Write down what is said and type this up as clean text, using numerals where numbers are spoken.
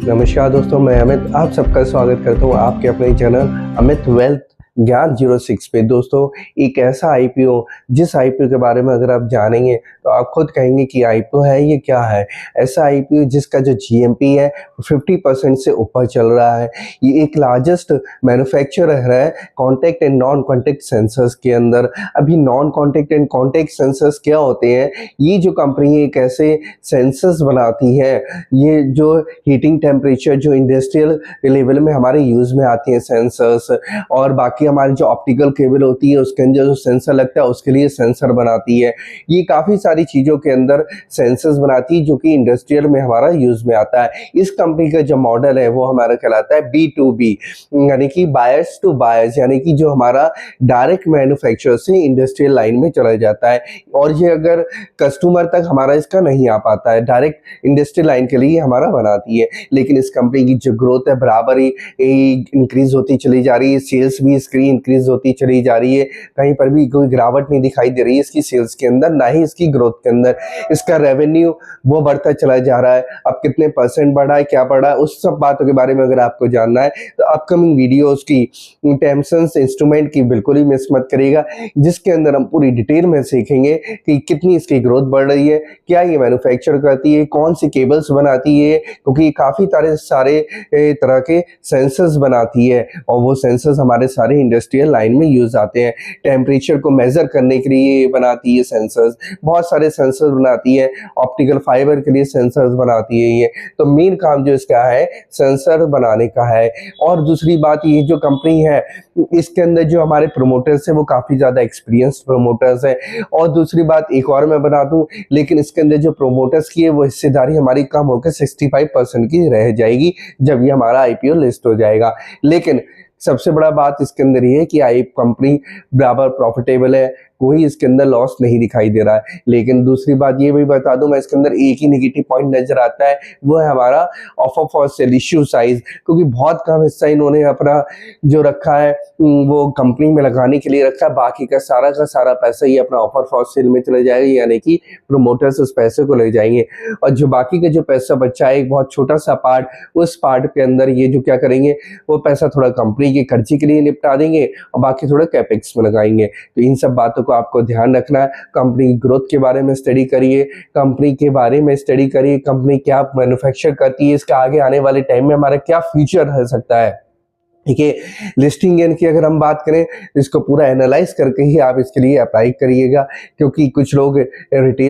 नमस्कार दोस्तों, मैं अमित आप सबका स्वागत करता हूँ आपके अपने चैनल अमित वेल्थ ज्ञान 06 पे। दोस्तों, एक ऐसा आईपीओ जिस आईपीओ के बारे में अगर आप जानेंगे तो आप खुद कहेंगे कि आईपीओ है ये क्या है। ऐसा आईपीओ जिसका जो जीएमपी है 50% से ऊपर चल रहा है। ये एक लार्जेस्ट मैन्युफैक्चरर है contact and non contact sensors के अंदर। अभी non contact and contact sensors क्या होते हैं? ये जो कंपनी एक ऐसे सेंसर्स बनाती है, ये जो हीटिंग टेम्परेचर जो इंडस्ट्रियल लेवल में हमारे यूज में आती है सेंसर्स, और बाकी हमारी जो ऑप्टिकल केबल होती है उसके अंदर जो सेंसर लगता है उसके लिए सेंसर बनाती है। ये काफ़ी सारी चीज़ों के अंदर सेंसर्स बनाती है जो कि इंडस्ट्रियल में हमारा यूज में आता है। इस कंपनी का जो मॉडल है वो हमारा कहलाता है B2B, यानी कि बायर्स टू बायर्स, यानी कि जो हमारा डायरेक्ट मैन्युफैक्चरर से इंडस्ट्रियल लाइन में चला जाता है और ये अगर कस्टमर तक हमारा इसका नहीं आ पाता है, डायरेक्ट इंडस्ट्रियल लाइन के लिए हमारा बनाती है। लेकिन इस कंपनी की जो ग्रोथ है बराबर ही इंक्रीज होती चली जा रही है, सेल्स भी इसकी इंक्रीज होती चली जा रही है। कहीं पर भी कोई गिरावट नहीं दिखाई दे रही है इसकी सेल्स के अंदर, ना ही इसकी ग्रोथ के अंदर। इसका रेवेन्यू वो बढ़ता चला जा रहा है। अब कितने परसेंट बढ़ा है, क्या बढ़ा है, उस सब बातों के बारे में अगर आपको जानना है तो अपकमिंग वीडियोस की टर्म्स इंस्ट्रूमेंट की बिल्कुल ही मिस मत करिएगा, जिसके अंदर हम पूरी डिटेल में सीखेंगे कि कितनी इसकी ग्रोथ बढ़ रही है, क्या ये मैन्युफैक्चर करती है, कौन सी केबल्स बनाती है, क्योंकि काफ़ी सारे तरह के सेंसर्स बनाती है और वो सेंसर्स हमारे सारे इंडस्ट्रियल लाइन में यूज आते हैं। टेम्परेचर को मेजर करने के लिए बनाती है सेंसर्स, बहुत सारे सेंसर्स बनाती है, ऑप्टिकल फाइबर के लिए सेंसर्स बनाती है। ये तो मेन काम जो इसका है सेंसर बनाने का है। और दूसरी बात, ये जो कंपनी है इसके अंदर जो हमारे प्रोमोटर्स हैं वो काफ़ी ज़्यादा एक्सपीरियंस्ड प्रोमोटर्स हैं। और दूसरी बात एक और मैं बता दूं, लेकिन इसके अंदर जो प्रोमोटर्स की है वो हिस्सेदारी हमारी कम होकर 65% की रह जाएगी जब ये हमारा आईपीओ लिस्ट हो जाएगा। लेकिन सबसे बड़ा बात इसके अंदर ये है कि आई कंपनी बराबर प्रॉफिटेबल है, कोई इसके अंदर लॉस नहीं दिखाई दे रहा है। लेकिन दूसरी बात ये भी बता दूं, मैं इसके अंदर एक ही नेगेटिव पॉइंट नजर आता है, वो है हमारा offer for sale issue size, क्योंकि बहुत कम हिस्सा इन्होंने अपना जो रखा है वो कंपनी में लगाने के लिए रखा है। बाकी का सारा पैसा ये अपना ऑफर फॉर सेल में चले जाएगा, यानी कि प्रोमोटर्स उस पैसे को ले जाएंगे और जो बाकी का जो पैसा बचा है एक बहुत छोटा सा पार्ट, उस पार्ट के अंदर ये जो क्या करेंगे वो पैसा थोड़ा कंपनी के खर्चे के लिए निपटा देंगे और बाकी थोड़ा कैपेक्स में लगाएंगे। तो इन सब बातों को आपको ध्यान रखना है। कंपनी ग्रोथ के बारे में स्टडी करिए, कंपनी के बारे में स्टडी करिए, कंपनी क्या मैन्युफैक्चर करती है, इसका आगे आने वाले टाइम में हमारा क्या फ्यूचर रह सकता है। ठीक है, लिस्टिंग गेन की अगर हम बात करें इसको पूरा एनालाइज करके ही आप इसके लिए अप्लाई करिएगा, क्योंकि कुछ लोग रिटेल